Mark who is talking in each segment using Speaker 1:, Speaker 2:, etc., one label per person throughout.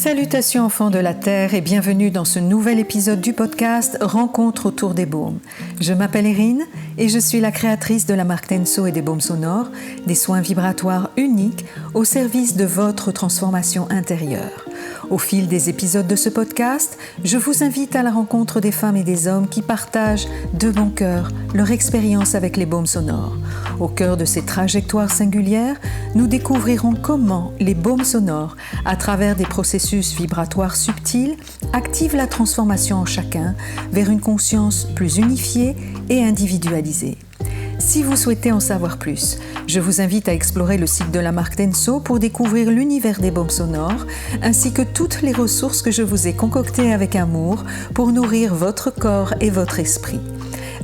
Speaker 1: Salutations enfants de la Terre et bienvenue dans ce nouvel épisode du podcast Rencontre autour des baumes. Je m'appelle Erin et je suis la créatrice de la marque Tenso et des baumes sonores, des soins vibratoires uniques au service de votre transformation intérieure. Au fil des épisodes de ce podcast, je vous invite à la rencontre des femmes et des hommes qui partagent de bon cœur leur expérience avec les baumes sonores. Au cœur de ces trajectoires singulières, nous découvrirons comment les baumes sonores, à travers des processus vibratoires subtils, activent la transformation en chacun vers une conscience plus unifiée et individualisée. Si vous souhaitez en savoir plus, je vous invite à explorer le site de la marque Tenso pour découvrir l'univers des baumes sonores, ainsi que toutes les ressources que je vous ai concoctées avec amour pour nourrir votre corps et votre esprit.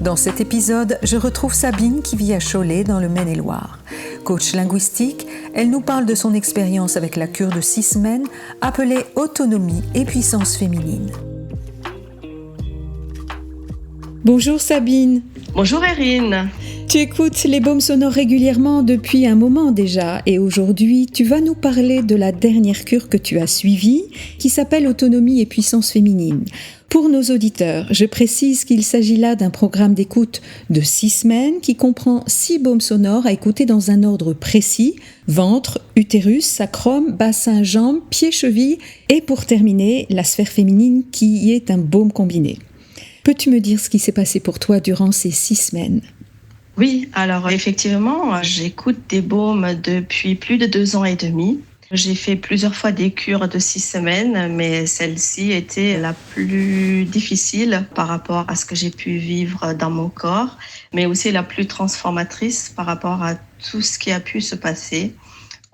Speaker 1: Dans cet épisode, je retrouve Sabine qui vit à Cholet dans le Maine-et-Loire. Coach linguistique, elle nous parle de son expérience avec la cure de 6 semaines appelée autonomie et puissance féminine. Bonjour Sabine.
Speaker 2: Bonjour Erin.
Speaker 1: Tu écoutes les baumes sonores régulièrement depuis un moment déjà et aujourd'hui tu vas nous parler de la dernière cure que tu as suivie qui s'appelle Autonomie et puissance féminine. Pour nos auditeurs, je précise qu'il s'agit là d'un programme d'écoute de 6 semaines qui comprend 6 baumes sonores à écouter dans un ordre précis: ventre, utérus, sacrum, bassin, jambes, pieds, chevilles et pour terminer, la sphère féminine qui est un baume combiné. Peux-tu me dire ce qui s'est passé pour toi durant ces 6 semaines ?
Speaker 2: Oui, alors effectivement, j'écoute des baumes depuis plus de 2 ans et demi. J'ai fait plusieurs fois des cures de 6 semaines, mais celle-ci était la plus difficile par rapport à ce que j'ai pu vivre dans mon corps, mais aussi la plus transformatrice par rapport à tout ce qui a pu se passer.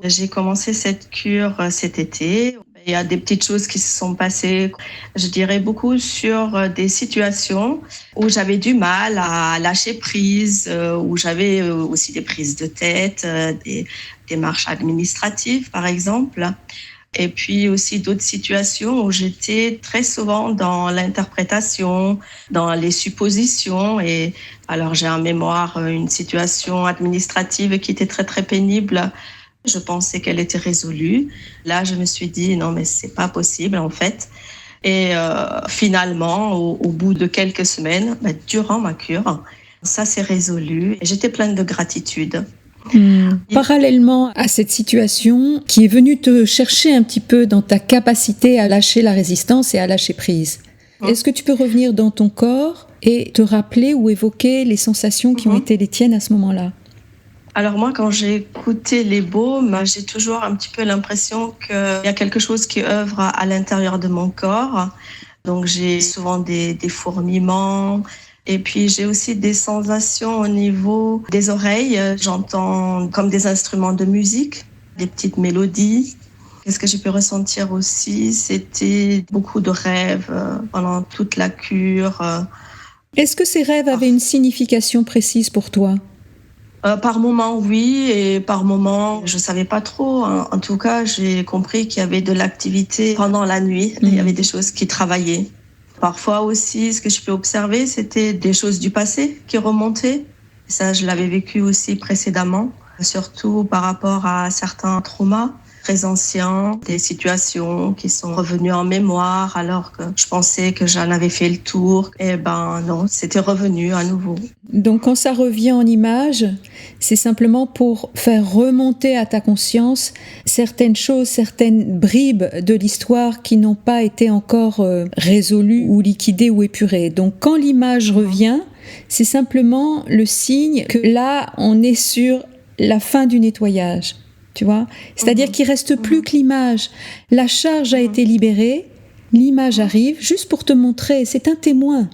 Speaker 2: J'ai commencé cette cure cet été. Il y a des petites choses qui se sont passées, je dirais beaucoup sur des situations où j'avais du mal à lâcher prise, où j'avais aussi des prises de tête, des démarches administratives par exemple. Et puis aussi d'autres situations où j'étais très souvent dans l'interprétation, dans les suppositions. Et alors j'ai en mémoire une situation administrative qui était très très pénible. Je pensais qu'elle était résolue. Là, je me suis dit non, mais c'est pas possible en fait. Et finalement, au bout de quelques semaines, durant ma cure, ça s'est résolu. Et j'étais pleine de gratitude.
Speaker 1: Parallèlement à cette situation qui est venue te chercher un petit peu dans ta capacité à lâcher la résistance et à lâcher prise, est-ce que tu peux revenir dans ton corps et te rappeler ou évoquer les sensations qui ont été les tiennes à ce moment-là ?
Speaker 2: Alors moi, quand j'ai écouté les baumes, j'ai toujours un petit peu l'impression qu'il y a quelque chose qui œuvre à l'intérieur de mon corps. Donc j'ai souvent des fourmillements et puis j'ai aussi des sensations au niveau des oreilles. J'entends comme des instruments de musique, des petites mélodies. Qu'est-ce que j'ai pu ressentir aussi ? C'était beaucoup de rêves pendant toute la cure.
Speaker 1: Est-ce que ces rêves avaient une signification précise pour toi ?
Speaker 2: Par moment, oui, et par moment, je savais pas trop. En tout cas, j'ai compris qu'il y avait de l'activité pendant la nuit. Il y avait des choses qui travaillaient. Parfois aussi, ce que je peux observer, c'était des choses du passé qui remontaient. Ça, je l'avais vécu aussi précédemment, surtout par rapport à certains traumas très anciens, des situations qui sont revenues en mémoire alors que je pensais que j'en avais fait le tour. Et non, c'était revenu à nouveau.
Speaker 1: Donc quand ça revient en image, c'est simplement pour faire remonter à ta conscience certaines choses, certaines bribes de l'histoire qui n'ont pas été encore résolues ou liquidées ou épurées. Donc quand l'image revient, c'est simplement le signe que là, on est sur la fin du nettoyage. Tu vois ? C'est-à-dire qu'il reste plus que l'image. La charge a été libérée, l'image arrive juste pour te montrer, c'est un témoin.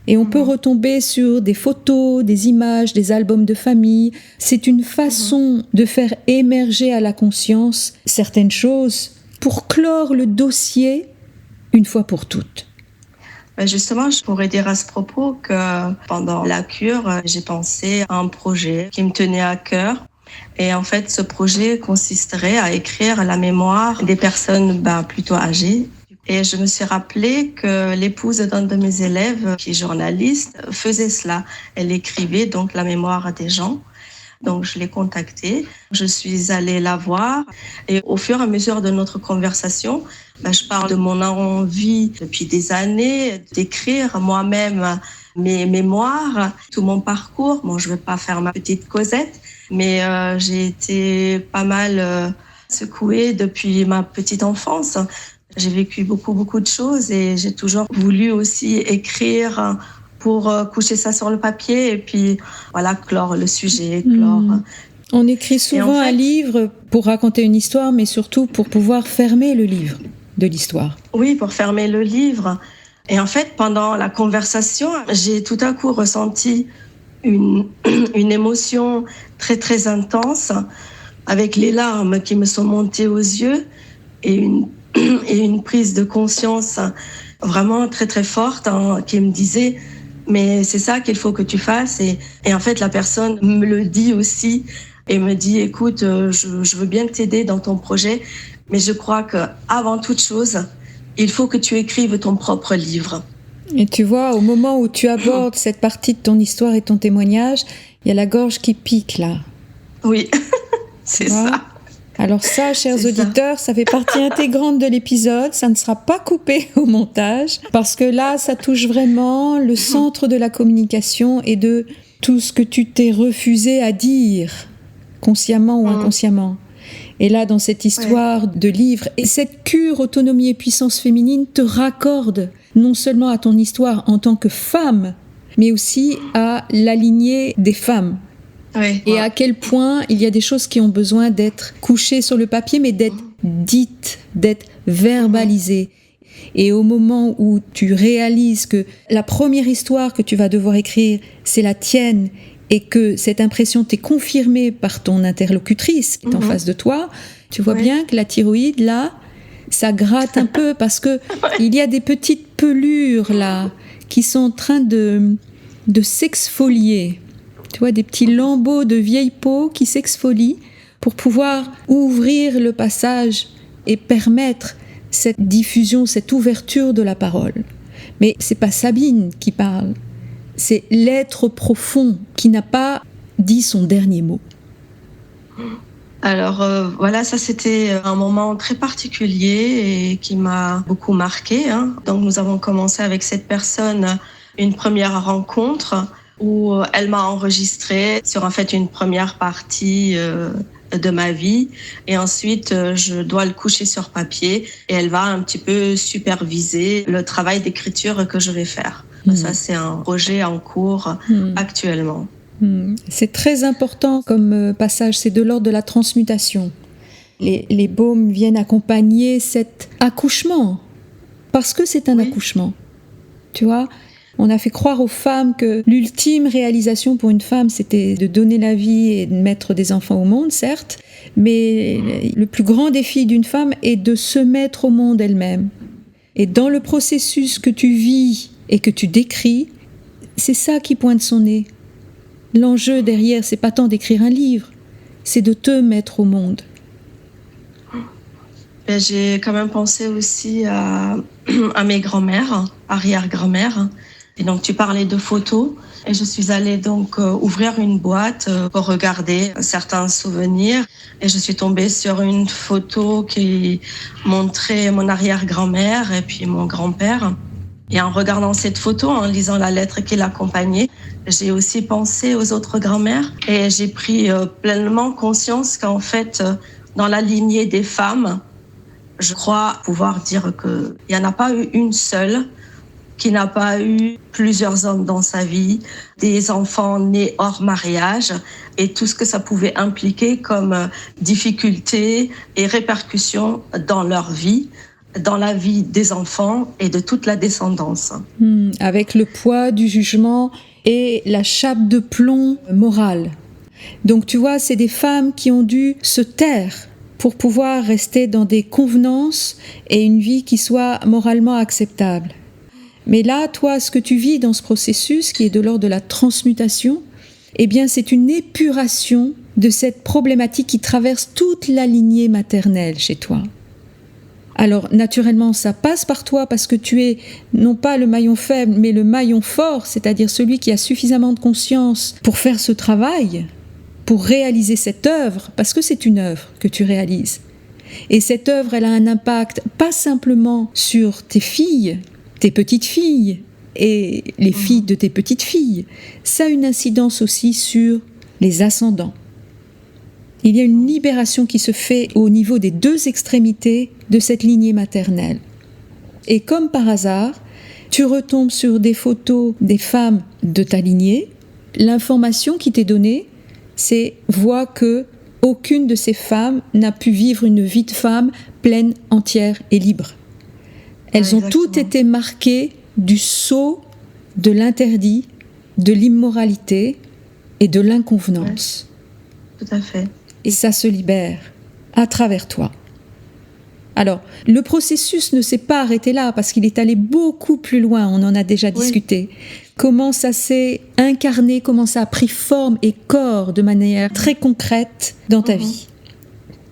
Speaker 1: Et on peut retomber sur des photos, des images, des albums de famille. C'est une façon de faire émerger à la conscience certaines choses pour clore le dossier une fois pour toutes.
Speaker 2: Justement, je pourrais dire à ce propos que pendant la cure, j'ai pensé à un projet qui me tenait à cœur. Et en fait, ce projet consisterait à écrire la mémoire des personnes plutôt âgées. Et je me suis rappelé que l'épouse d'un de mes élèves, qui est journaliste, faisait cela. Elle écrivait donc la mémoire des gens. Donc, je l'ai contactée. Je suis allée la voir. Et au fur et à mesure de notre conversation, je parle de mon envie depuis des années d'écrire moi-même mes mémoires, tout mon parcours. Bon, je ne vais pas faire ma petite Cosette, mais j'ai été pas mal secouée depuis ma petite enfance. J'ai vécu beaucoup de choses et j'ai toujours voulu aussi écrire pour coucher ça sur le papier et puis voilà, clore le sujet, clore.
Speaker 1: On écrit souvent un livre pour raconter une histoire, mais surtout pour pouvoir fermer le livre de l'histoire.
Speaker 2: Oui, pour fermer le livre. Et en fait, pendant la conversation, j'ai tout à coup ressenti une émotion très intense, avec les larmes qui me sont montées aux yeux et une prise de conscience vraiment très forte qui me disait mais c'est ça qu'il faut que tu fasses. Et en fait, la personne me le dit aussi et me dit, écoute, je veux bien t'aider dans ton projet, mais je crois qu'avant toute chose, il faut que tu écrives ton propre livre.
Speaker 1: Et tu vois, au moment où tu abordes cette partie de ton histoire et ton témoignage, il y a la gorge qui pique là.
Speaker 2: Oui, c'est ça.
Speaker 1: Alors ça, chers auditeurs, ça fait partie intégrante de l'épisode, ça ne sera pas coupé au montage, parce que là, ça touche vraiment le centre de la communication et de tout ce que tu t'es refusé à dire, consciemment ou inconsciemment. Et là, dans cette histoire de livre, et cette cure autonomie et puissance féminine te raccorde non seulement à ton histoire en tant que femme, mais aussi à la lignée des femmes.
Speaker 2: Oui.
Speaker 1: Et à quel point il y a des choses qui ont besoin d'être couchées sur le papier, mais d'être dites, d'être verbalisées. Et au moment où tu réalises que la première histoire que tu vas devoir écrire, c'est la tienne, et que cette impression t'est confirmée par ton interlocutrice qui est en face de toi, tu vois bien que la thyroïde, là, ça gratte un peu, parce que il y a des petites pelures, là, qui sont en train de s'exfolier. Tu vois, des petits lambeaux de vieille peau qui s'exfolient pour pouvoir ouvrir le passage et permettre cette diffusion, cette ouverture de la parole. Mais c'est pas Sabine qui parle, c'est l'être profond qui n'a pas dit son dernier mot.
Speaker 2: Alors voilà, ça c'était un moment très particulier et qui m'a beaucoup marqué. Donc nous avons commencé avec cette personne une première rencontre où elle m'a enregistrée sur en fait une première partie de ma vie et ensuite je dois le coucher sur papier et elle va un petit peu superviser le travail d'écriture que je vais faire. Ça c'est un projet en cours actuellement.
Speaker 1: C'est très important comme passage, c'est de l'ordre de la transmutation. Les baumes viennent accompagner cet accouchement parce que c'est un accouchement, tu vois. On a fait croire aux femmes que l'ultime réalisation pour une femme, c'était de donner la vie et de mettre des enfants au monde, certes, mais le plus grand défi d'une femme est de se mettre au monde elle-même. Et dans le processus que tu vis et que tu décris, c'est ça qui pointe son nez. L'enjeu derrière, c'est pas tant d'écrire un livre, c'est de te mettre au monde.
Speaker 2: J'ai quand même pensé aussi à mes grands-mères, arrière-grand-mères. Et donc, tu parlais de photos. Et je suis allée donc ouvrir une boîte pour regarder certains souvenirs. Et je suis tombée sur une photo qui montrait mon arrière-grand-mère et puis mon grand-père. Et en regardant cette photo, en lisant la lettre qui l'accompagnait, j'ai aussi pensé aux autres grand-mères. Et j'ai pris pleinement conscience qu'en fait, dans la lignée des femmes, je crois pouvoir dire qu'il n'y en a pas eu une seule qui n'a pas eu plusieurs hommes dans sa vie, des enfants nés hors mariage et tout ce que ça pouvait impliquer comme difficultés et répercussions dans leur vie, dans la vie des enfants et de toute la descendance.
Speaker 1: Avec le poids du jugement et la chape de plomb morale. Donc tu vois, c'est des femmes qui ont dû se taire pour pouvoir rester dans des convenances et une vie qui soit moralement acceptable. Mais là, toi, ce que tu vis dans ce processus, qui est de l'ordre de la transmutation, eh bien, c'est une épuration de cette problématique qui traverse toute la lignée maternelle chez toi. Alors, naturellement, ça passe par toi parce que tu es non pas le maillon faible, mais le maillon fort, c'est-à-dire celui qui a suffisamment de conscience pour faire ce travail. pour réaliser cette œuvre, parce que c'est une œuvre que tu réalises. Et cette œuvre, elle a un impact pas simplement sur tes filles, tes petites filles et les filles de tes petites filles. Ça a une incidence aussi sur les ascendants. Il y a une libération qui se fait au niveau des deux extrémités de cette lignée maternelle. Et comme par hasard, tu retombes sur des photos des femmes de ta lignée. L'information qui t'est donnée, c'est vois que aucune de ces femmes n'a pu vivre une vie de femme pleine, entière et libre. Elles ont toutes été marquées du sceau de l'interdit, de l'immoralité et de l'inconvenance.
Speaker 2: Tout à fait.
Speaker 1: Et ça se libère à travers toi. Alors, le processus ne s'est pas arrêté là parce qu'il est allé beaucoup plus loin, on en a déjà discuté. Comment ça s'est incarné, comment ça a pris forme et corps de manière très concrète dans ta vie.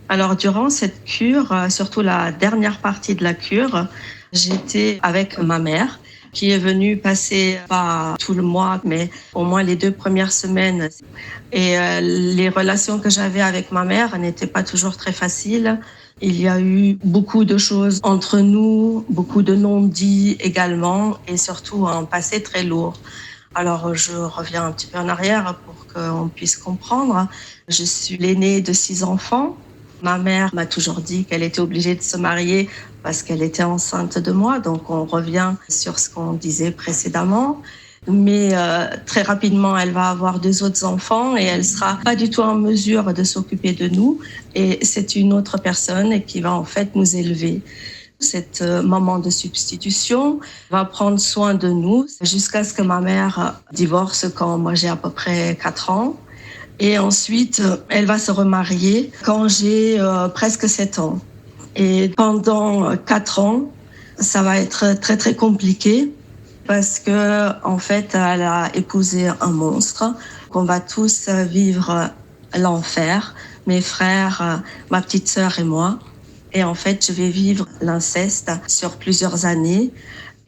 Speaker 2: Alors, durant cette cure, surtout la dernière partie de la cure, j'étais avec ma mère qui est venue passer, pas tout le mois, mais au moins les 2 premières semaines. Et les relations que j'avais avec ma mère n'étaient pas toujours très faciles. Il y a eu beaucoup de choses entre nous, beaucoup de non-dits également, et surtout un passé très lourd. Alors, je reviens un petit peu en arrière pour qu'on puisse comprendre. Je suis l'aînée de 6 enfants. Ma mère m'a toujours dit qu'elle était obligée de se marier parce qu'elle était enceinte de moi. Donc, on revient sur ce qu'on disait précédemment. Mais très rapidement, elle va avoir 2 autres enfants et elle sera pas du tout en mesure de s'occuper de nous. Et c'est une autre personne qui va en fait nous élever. Cette maman de substitution va prendre soin de nous jusqu'à ce que ma mère divorce quand moi j'ai à peu près 4 ans. Et ensuite, elle va se remarier quand j'ai presque 7 ans. Et pendant 4 ans, ça va être très très compliqué parce que en fait, elle a épousé un monstre, qu'on va tous vivre l'enfer, mes frères, ma petite sœur et moi. Et en fait, je vais vivre l'inceste sur plusieurs années.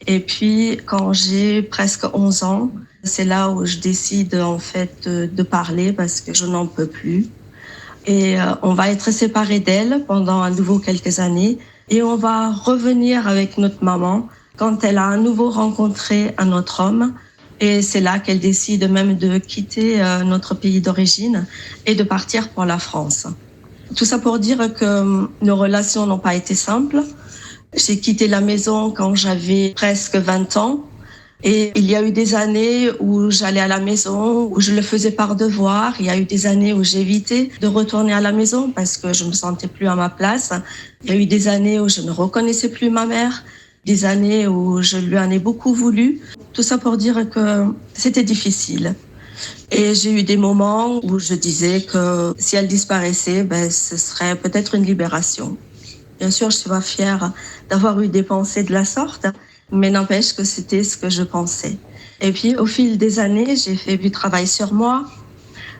Speaker 2: Et puis, quand j'ai presque 11 ans, c'est là où je décide en fait de parler parce que je n'en peux plus. Et on va être séparés d'elle pendant à nouveau quelques années. Et on va revenir avec notre maman quand elle a à nouveau rencontré un autre homme. Et c'est là qu'elle décide même de quitter notre pays d'origine et de partir pour la France. Tout ça pour dire que nos relations n'ont pas été simples. J'ai quitté la maison quand j'avais presque 20 ans. Et il y a eu des années où j'allais à la maison, où je le faisais par devoir. Il y a eu des années où j'évitais de retourner à la maison parce que je me sentais plus à ma place. Il y a eu des années où je ne reconnaissais plus ma mère. Des années où je lui en ai beaucoup voulu. Tout ça pour dire que c'était difficile. Et j'ai eu des moments où je disais que si elle disparaissait, ce serait peut-être une libération. Bien sûr, je suis pas fière d'avoir eu des pensées de la sorte, mais n'empêche que c'était ce que je pensais. Et puis, au fil des années, j'ai fait du travail sur moi.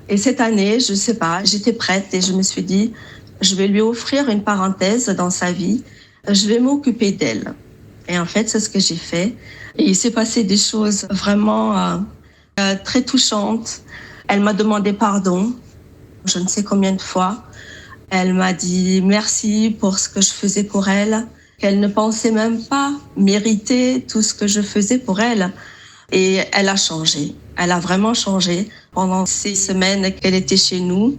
Speaker 2: Et cette année, je sais pas, j'étais prête et je me suis dit, je vais lui offrir une parenthèse dans sa vie. Je vais m'occuper d'elle. Et en fait, c'est ce que j'ai fait. Et il s'est passé des choses vraiment très touchantes. Elle m'a demandé pardon, je ne sais combien de fois. Elle m'a dit merci pour ce que je faisais pour elle, qu'elle ne pensait même pas mériter tout ce que je faisais pour elle. Et elle a changé. Elle a vraiment changé pendant ces semaines qu'elle était chez nous.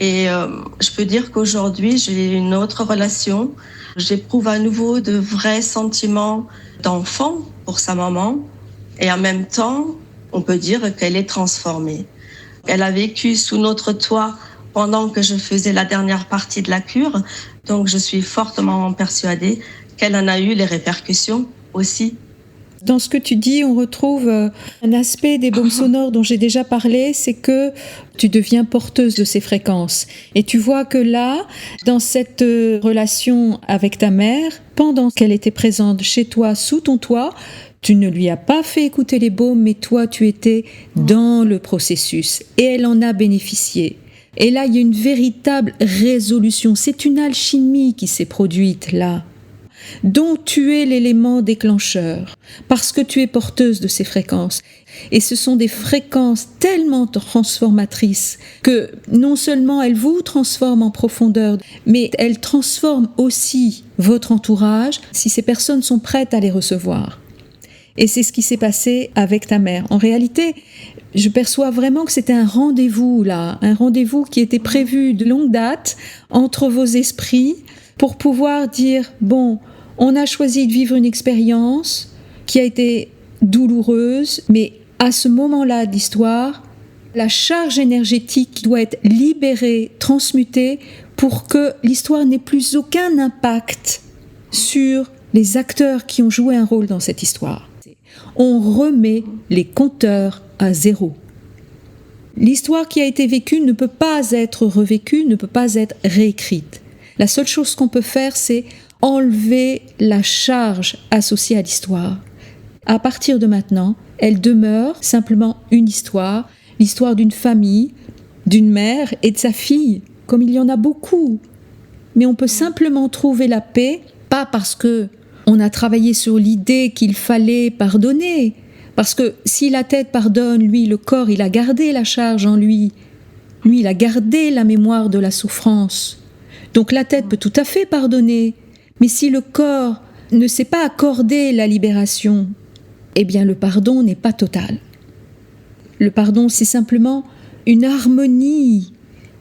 Speaker 2: Et je peux dire qu'aujourd'hui, j'ai une autre relation. J'éprouve à nouveau de vrais sentiments d'enfant pour sa maman. Et en même temps, on peut dire qu'elle est transformée. Elle a vécu sous notre toit pendant que je faisais la dernière partie de la cure. Donc, je suis fortement persuadée qu'elle en a eu les répercussions aussi.
Speaker 1: Dans ce que tu dis, on retrouve un aspect des baumes sonores dont j'ai déjà parlé, c'est que tu deviens porteuse de ces fréquences. Et tu vois que là, dans cette relation avec ta mère, pendant qu'elle était présente chez toi, sous ton toit, tu ne lui as pas fait écouter les baumes, mais toi, tu étais dans le processus. Et elle en a bénéficié. Et là, il y a une véritable résolution. C'est une alchimie qui s'est produite là. dont tu es l'élément déclencheur, parce que tu es porteuse de ces fréquences. Et ce sont des fréquences tellement transformatrices que non seulement elles vous transforment en profondeur, mais elles transforment aussi votre entourage si ces personnes sont prêtes à les recevoir. Et c'est ce qui s'est passé avec ta mère. En réalité, je perçois vraiment que c'était un rendez-vous là, un rendez-vous qui était prévu de longue date entre vos esprits pour pouvoir dire, bon, on a choisi de vivre une expérience qui a été douloureuse, mais à ce moment-là de l'histoire, la charge énergétique doit être libérée, transmutée, pour que l'histoire n'ait plus aucun impact sur les acteurs qui ont joué un rôle dans cette histoire. On remet les compteurs à zéro. L'histoire qui a été vécue ne peut pas être revécue, ne peut pas être réécrite. La seule chose qu'on peut faire, c'est enlever la charge associée à l'histoire. À partir de maintenant, elle demeure simplement une histoire, l'histoire d'une famille, d'une mère et de sa fille, comme il y en a beaucoup. Mais on peut simplement trouver la paix, pas parce que on a travaillé sur l'idée qu'il fallait pardonner, parce que si la tête pardonne, lui, le corps, il a gardé la charge en lui. Lui, il a gardé la mémoire de la souffrance. Donc la tête peut tout à fait pardonner, mais si le corps ne s'est pas accordé la libération, eh bien le pardon n'est pas total. Le pardon, c'est simplement une harmonie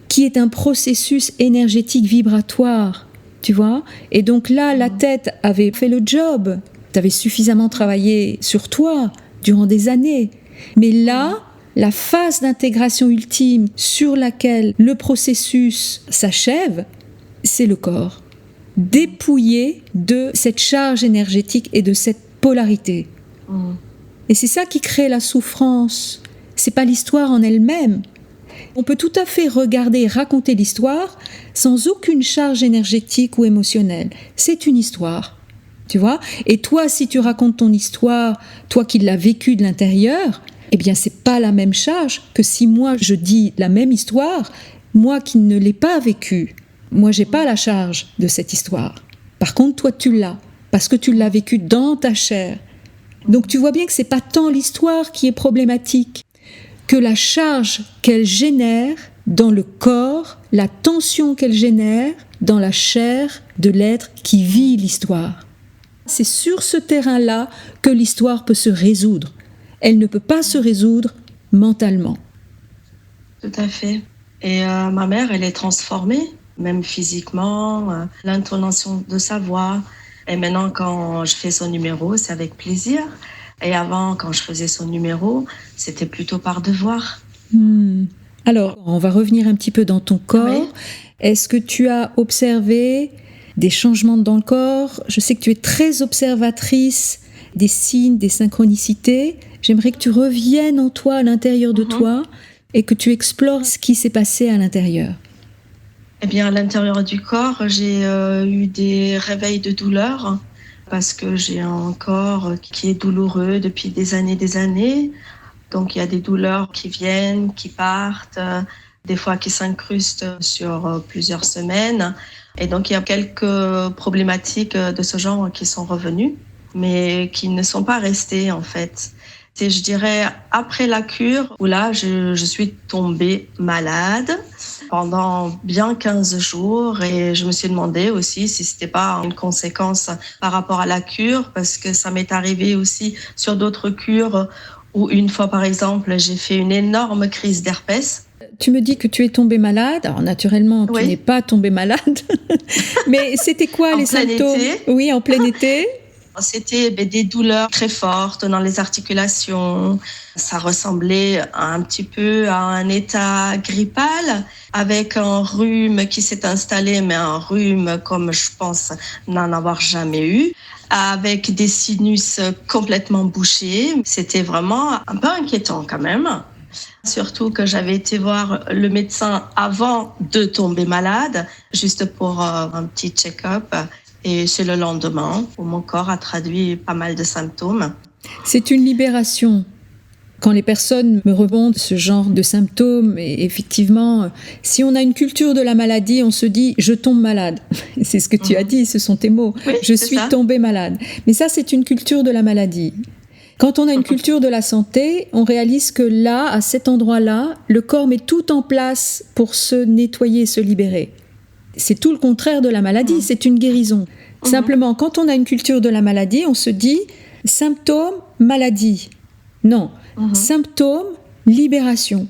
Speaker 1: qui est un processus énergétique vibratoire, tu vois. Et donc là, la tête avait fait le job, tu avais suffisamment travaillé sur toi durant des années. Mais là, la phase d'intégration ultime sur laquelle le processus s'achève, c'est le corps. Dépouillé de cette charge énergétique et de cette polarité. Et c'est ça qui crée la souffrance. C'est pas l'histoire en elle-même. On peut tout à fait regarder et raconter l'histoire sans aucune charge énergétique ou émotionnelle. C'est une histoire, tu vois. Et toi, si tu racontes ton histoire, toi qui l'as vécue de l'intérieur, eh bien, c'est pas la même charge que si moi je dis la même histoire, moi qui ne l'ai pas vécue. Moi, j'ai pas la charge de cette histoire. Par contre, toi, tu l'as, parce que tu l'as vécue dans ta chair. Donc, tu vois bien que c'est pas tant l'histoire qui est problématique que la charge qu'elle génère dans le corps, la tension qu'elle génère dans la chair de l'être qui vit l'histoire. C'est sur ce terrain-là que l'histoire peut se résoudre. Elle ne peut pas se résoudre mentalement.
Speaker 2: Tout à fait. Et ma mère, elle est transformée, même physiquement, l'intonation de sa voix. Et maintenant, quand je fais son numéro, c'est avec plaisir. Et avant, quand je faisais son numéro, c'était plutôt par devoir.
Speaker 1: Alors, on va revenir un petit peu dans ton corps. Oui. Est-ce que tu as observé des changements dans le corps? Je sais que tu es très observatrice des signes, des synchronicités. J'aimerais que tu reviennes en toi, à l'intérieur de toi, et que tu explores ce qui s'est passé à l'intérieur.
Speaker 2: Eh bien, à l'intérieur du corps, j'ai eu des réveils de douleur parce que j'ai un corps qui est douloureux depuis des années. Donc, il y a des douleurs qui viennent, qui partent, des fois qui s'incrustent sur plusieurs semaines. Et donc, il y a quelques problématiques de ce genre qui sont revenues, mais qui ne sont pas restées, en fait. C'est, je dirais, après la cure, où là, je suis tombée malade pendant bien 15 jours et je me suis demandé aussi si c'était pas une conséquence par rapport à la cure, parce que ça m'est arrivé aussi sur d'autres cures où une fois, par exemple, j'ai fait une énorme crise d'herpès.
Speaker 1: Tu me dis que tu es tombée malade. Alors, naturellement, tu n'es pas tombée malade. Mais c'était quoi les symptômes? Oui, en plein été.
Speaker 2: C'était des douleurs très fortes dans les articulations. Ça ressemblait un petit peu à un état grippal avec un rhume qui s'est installé, mais un rhume comme je pense n'en avoir jamais eu, avec des sinus complètement bouchés. C'était vraiment un peu inquiétant quand même. Surtout que j'avais été voir le médecin avant de tomber malade, juste pour un petit check-up. Et c'est le lendemain où mon corps a traduit pas mal de symptômes.
Speaker 1: C'est une libération Quand les personnes me remontent ce genre de symptômes, et effectivement, si on a une culture de la maladie, on se dit « je tombe malade ». C'est ce que tu as dit, ce sont tes mots.
Speaker 2: Oui,
Speaker 1: je suis tombée malade. Mais ça, c'est une culture de la maladie. Quand on a une culture de la santé, on réalise que là, à cet endroit-là, le corps met tout en place pour se nettoyer, se libérer. C'est tout le contraire de la maladie, c'est une guérison. Simplement, quand on a une culture de la maladie, on se dit « symptôme, maladie ». Non, symptôme, libération.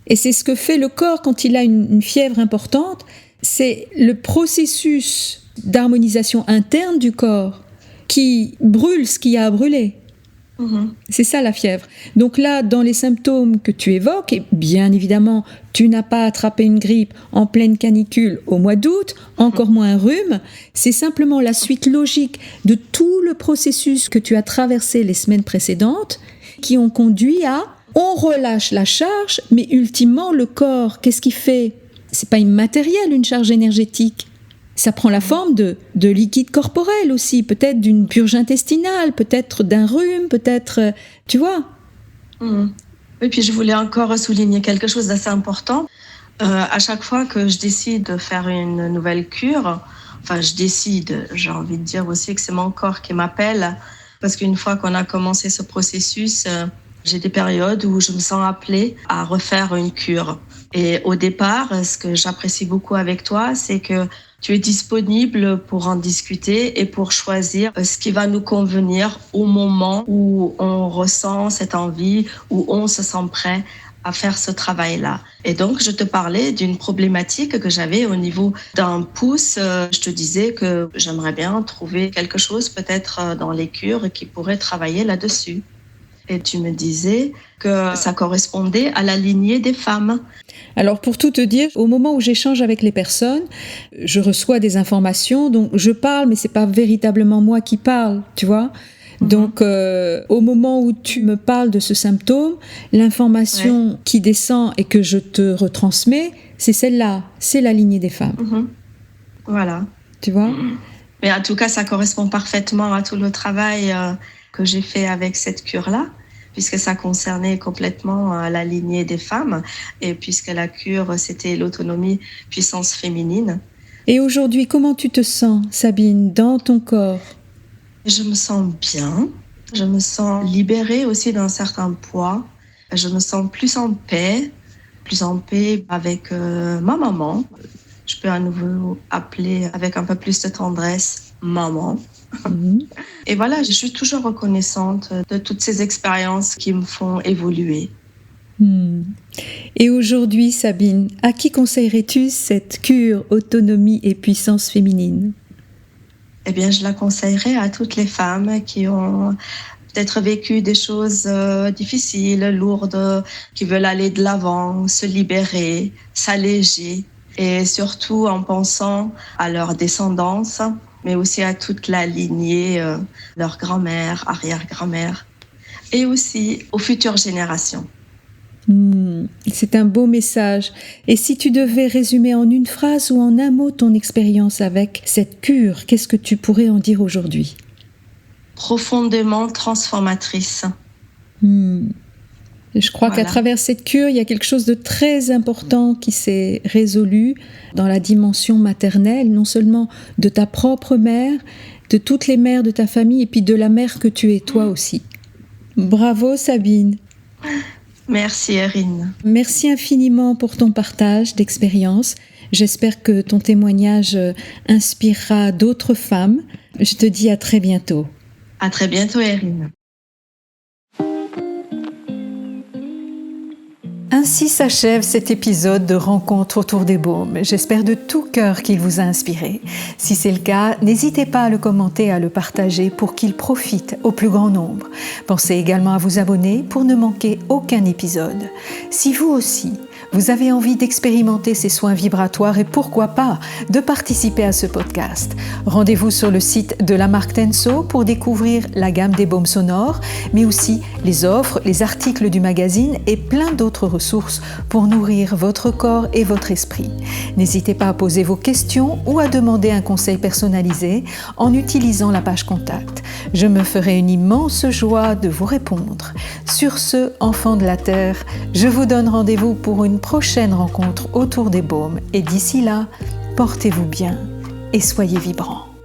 Speaker 1: Et c'est ce que fait le corps quand il a une fièvre importante, c'est le processus d'harmonisation interne du corps qui brûle ce qui a à brûler. C'est ça la fièvre. Donc là, dans les symptômes que tu évoques, et bien évidemment, tu n'as pas attrapé une grippe en pleine canicule au mois d'août, encore moins un rhume, c'est simplement la suite logique de tout le processus que tu as traversé les semaines précédentes qui ont conduit à on relâche la charge, mais ultimement le corps, qu'est-ce qu'il fait? C'est pas immatériel une charge énergétique. Ça prend la forme de liquide corporel aussi, peut-être d'une purge intestinale, peut-être d'un rhume, peut-être, tu vois.
Speaker 2: Oui, puis je voulais encore souligner quelque chose d'assez important. À chaque fois que je décide de faire une nouvelle cure, enfin je décide, j'ai envie de dire aussi que c'est mon corps qui m'appelle, parce qu'une fois qu'on a commencé ce processus, j'ai des périodes où je me sens appelée à refaire une cure. Et au départ, ce que j'apprécie beaucoup avec toi, c'est que tu es disponible pour en discuter et pour choisir ce qui va nous convenir au moment où on ressent cette envie, où on se sent prêt à faire ce travail-là. Et donc, je te parlais d'une problématique que j'avais au niveau d'un pouce. Je te disais que j'aimerais bien trouver quelque chose peut-être dans les cures qui pourrait travailler là-dessus. Et tu me disais que ça correspondait à la lignée des femmes.
Speaker 1: Alors pour tout te dire, au moment où j'échange avec les personnes, je reçois des informations, donc je parle, mais c'est pas véritablement moi qui parle, tu vois. Donc au moment où tu me parles de ce symptôme, l'information qui descend et que je te retransmets, c'est celle-là, c'est la lignée des femmes.
Speaker 2: Voilà.
Speaker 1: Tu vois.
Speaker 2: Mais en tout cas, ça correspond parfaitement à tout le travail que j'ai fait avec cette cure-là, puisque ça concernait complètement la lignée des femmes, et puisque la cure, c'était l'autonomie, puissance féminine.
Speaker 1: Et aujourd'hui, comment tu te sens, Sabine, dans ton corps?
Speaker 2: Je me sens bien, je me sens libérée aussi d'un certain poids, je me sens plus en paix avec ma maman. Je peux à nouveau appeler avec un peu plus de tendresse maman. Et voilà, je suis toujours reconnaissante de toutes ces expériences qui me font évoluer.
Speaker 1: Et aujourd'hui, Sabine, à qui conseillerais-tu cette cure autonomie et puissance féminine?
Speaker 2: Eh bien, je la conseillerais à toutes les femmes qui ont peut-être vécu des choses difficiles, lourdes, qui veulent aller de l'avant, se libérer, s'alléger, et surtout en pensant à leur descendance, mais aussi à toute la lignée, leur grand-mère, arrière-grand-mère, et aussi aux futures générations.
Speaker 1: C'est un beau message. Et si tu devais résumer en une phrase ou en un mot ton expérience avec cette cure, qu'est-ce que tu pourrais en dire aujourd'hui?
Speaker 2: Profondément transformatrice.
Speaker 1: Je crois qu'à travers cette cure, il y a quelque chose de très important qui s'est résolu dans la dimension maternelle, non seulement de ta propre mère, de toutes les mères de ta famille, et puis de la mère que tu es toi aussi. Bravo Sabine.
Speaker 2: Merci Erin.
Speaker 1: Merci infiniment pour ton partage d'expérience. J'espère que ton témoignage inspirera d'autres femmes. Je te dis à très bientôt.
Speaker 2: À très bientôt Erin.
Speaker 1: Ainsi s'achève cet épisode de Rencontre autour des baumes. J'espère de tout cœur qu'il vous a inspiré. Si c'est le cas, n'hésitez pas à le commenter et à le partager pour qu'il profite au plus grand nombre. Pensez également à vous abonner pour ne manquer aucun épisode. Si vous aussi, vous avez envie d'expérimenter ces soins vibratoires et pourquoi pas de participer à ce podcast. Rendez-vous sur le site de la marque Tenso pour découvrir la gamme des baumes sonores, mais aussi les offres, les articles du magazine et plein d'autres ressources pour nourrir votre corps et votre esprit. N'hésitez pas à poser vos questions ou à demander un conseil personnalisé en utilisant la page contact. Je me ferai une immense joie de vous répondre. Sur ce, enfants de la Terre, je vous donne rendez-vous pour une prochaine rencontre autour des baumes et d'ici là, portez-vous bien et soyez vibrants.